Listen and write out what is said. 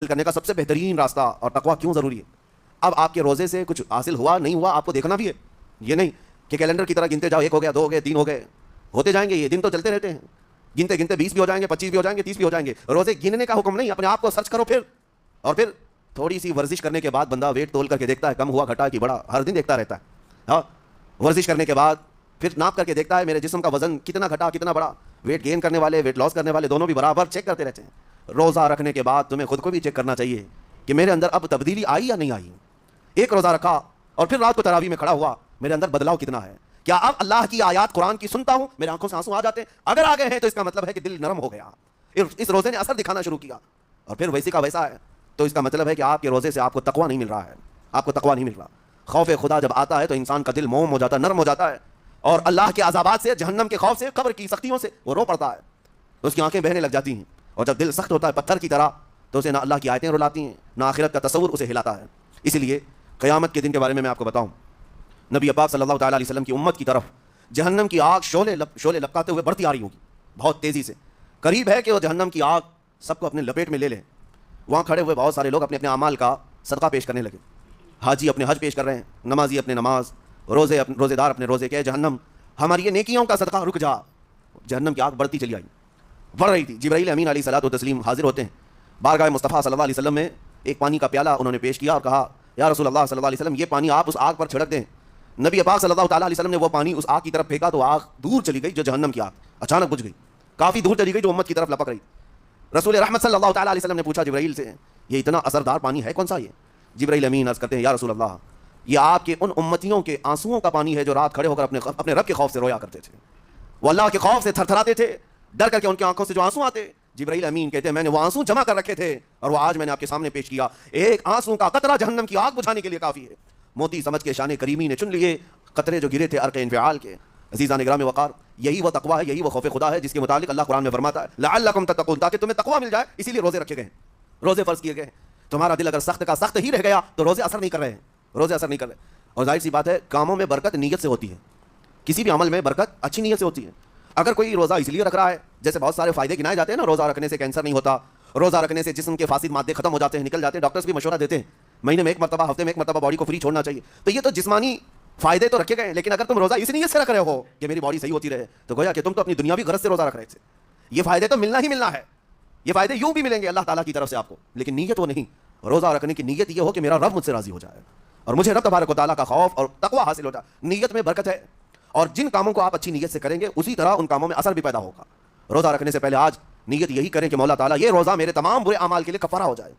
کرنے کا سب سے بہترین راستہ اور تقویٰ کیوں ضروری ہے. اب آپ کے روزے سے کچھ حاصل ہوا نہیں ہوا آپ کو دیکھنا بھی ہے. یہ نہیں کہ کیلنڈر کی طرح گنتے جاؤ, 1 ہو گیا, 2 ہو گئے, 3 ہو گئے, ہوتے جائیں گے. یہ دن تو چلتے رہتے ہیں, گنتے گنتے 20 بھی ہو جائیں گے, 25 بھی ہو جائیں گے, 30 بھی ہو جائیں گے. روزے گننے کا حکم نہیں, اپنے آپ کو سرچ کرو پھر تھوڑی سی ورزش کرنے کے بعد بندہ ویٹ تول کر کے دیکھتا ہے کم ہوا گھٹا کہ بڑا, ہر دن دیکھتا رہتا ہے. ہاں, ورزش کرنے کے بعد پھر ناپ کر کے دیکھتا ہے میرے جسم کا وزن کتنا گھٹا کتنا بڑا. ویٹ گین کرنے والے ویٹ لاس کرنے والے دونوں بھی برابر چیک کرتے رہتے ہیں. روزہ رکھنے کے بعد تمہیں خود کو بھی چیک کرنا چاہیے کہ میرے اندر اب تبدیلی آئی یا نہیں آئی. ایک روزہ رکھا اور پھر رات کو تراویح میں کھڑا ہوا, میرے اندر بدلاؤ کتنا ہے. کیا اب اللہ کی آیات قرآن کی سنتا ہوں, میرے آنکھوں سے آنسو آ جاتے ہیں؟ اگر آ گئے ہیں تو اس کا مطلب ہے کہ دل نرم ہو گیا, اس روزے نے اثر دکھانا شروع کیا. اور پھر ویسے کا ویسا ہے تو اس کا مطلب ہے کہ آپ کے روزے سے آپ کو تقویٰ نہیں مل رہا ہے, آپ کو تقویٰ نہیں مل رہا. خوف خدا جب آتا ہے تو انسان کا دل موم ہو جاتا ہے, نرم ہو جاتا ہے, اور اللہ کے عذابات سے, جہنم کے خوف سے, قبر کی سختیوں سے وہ رو پڑتا ہے, تو اس کی آنکھیں بہنے لگ جاتی ہیں. اور جب دل سخت ہوتا ہے پتھر کی طرح تو اسے نہ اللہ کی آیتیں رلاتی ہیں نہ آخرت کا تصور اسے ہلاتا ہے. اسی لیے قیامت کے دن کے بارے میں آپ کو بتاؤں, نبی پاک صلی اللہ تعالیٰ علیہ وسلم کی امت کی طرف جہنم کی آگ شعلے لپکاتے ہوئے بڑھتی آ رہی ہوگی بہت تیزی سے. قریب ہے کہ وہ جہنم کی آگ سب کو اپنے لپیٹ میں لے لیں. وہاں کھڑے ہوئے بہت سارے لوگ اپنے اپنے اعمال کا صدقہ پیش کرنے لگے. حاجی اپنے حج پیش کر رہے ہیں, نمازی اپنے نماز, روزے دار اپنے روزے. کہ جہنم ہماری یہ نیکیوں کا صدقہ رک جا. جہنم کی آگ بڑھتی چلی آئی, بڑھ رہی تھی. جبرائیل امین علیہ الصلوۃ والتسلیم حاضر ہوتے ہیں بارگاہ مصطفیٰ صلی اللہ علیہ وسلم میں. ایک پانی کا پیالہ انہوں نے پیش کیا اور کہا یا رسول اللہ صلی اللہ علیہ وسلم یہ پانی آپ اس آگ پر چھڑک دیں. نبی پاک صلی اللہ تعالیٰ علیہ وسلم نے وہ پانی اس آگ کی طرف پھینکا تو آگ دور چلی گئی, جو جہنم کی آگ اچانک بجھ گئی, کافی دور چلی گئی, جو امت کی طرف لپک رہی. رسول رحمت صلی اللہ تعالیٰ علیہ وسلم نے پوچھا جبرائیل سے یہ اتنا اثردار پانی ہے کون سا؟ یہ جبرائیل امین عرض کرتے ہیں یا رسول اللہ یہ آپ کے ان امتیوں کے آنسوؤں کا پانی ہے جو رات کھڑے ہو کر اپنے رب کے خوف سے رویا کرتے تھے. وہ اللہ کے خوف سے تھرتھراتے تھے, ڈر کر کے ان کی آنکھوں سے جو آنسو آتے. جبرائیل امین کہتے ہیں میں نے وہ آنسو جمع کر رکھے تھے اور وہ آج میں نے آپ کے سامنے پیش کیا. ایک آنسو کا قطرہ جہنم کی آگ بجھانے کے لیے کافی ہے. موتی سمجھ کے شان کریمی نے چن لیے قطرے جو گرے تھے عرق انفعال کے. عزیزان گرامی وقار, یہی وہ تقویٰ ہے, یہی وہ خوف خدا ہے جس کے متعلق اللہ قرآن میں فرماتا ہے لعلکم تتقون, تاکہ تمہیں تقویٰ مل جائے. اسی لیے روزے رکھے گئے, روزے فرض کیے گئے. تمہارا دل اگر سخت کا سخت ہی رہ گیا تو روزے اثر نہیں کر رہے ہیں, روزے اثر نہیں کر رہے. اور ظاہر سی بات ہے کاموں میں برکت نیت سے ہوتی ہے, کسی بھی عمل میں برکت اچھی نیت سے ہوتی ہے. اگر کوئی روزہ اس لیے رکھ رہا ہے, جیسے بہت سارے فائدے گنائے جاتے ہیں نا, روزہ رکھنے سے کینسر نہیں ہوتا, روزہ رکھنے سے جسم کے فاسد مادے ختم ہو جاتے ہیں, نکل جاتے ہیں, ڈاکٹرز بھی مشورہ دیتے ہیں مہینے میں 1 مرتبہ, ہفتے میں 1 مرتبہ باڈی کو فری چھوڑنا چاہیے. تو یہ تو جسمانی فائدے تو رکھے گئے, لیکن اگر تم روزہ اس نیت سے رکھ رہے ہو کہ میری باڈی صحیح ہوتی رہے, تو گویا کہ تم تو اپنی دنیاوی غرض سے روزہ رکھ رہے تھے. یہ فائدے تو ملنا ہی ملنا ہے, یہ فائدے یوں بھی ملیں گے اللہ تعالیٰ کی طرف سے آپ کو, لیکن نیت وہ نہیں. روزہ رکھنے کی نیت یہ ہو کہ میرا رب مجھ سے راضی ہو جائے اور مجھے رب تبارک و تعالیٰ کا خوف اور تقویٰ حاصل ہو جائے. نیت میں برکت ہے, اور جن کاموں کو آپ اچھی نیت سے کریں گے اسی طرح ان کاموں میں اثر بھی پیدا ہوگا. روزہ رکھنے سے پہلے آج نیت یہی کریں کہ مولا تعالیٰ یہ روزہ میرے تمام برے اعمال کے لیے کفارہ ہو جائے.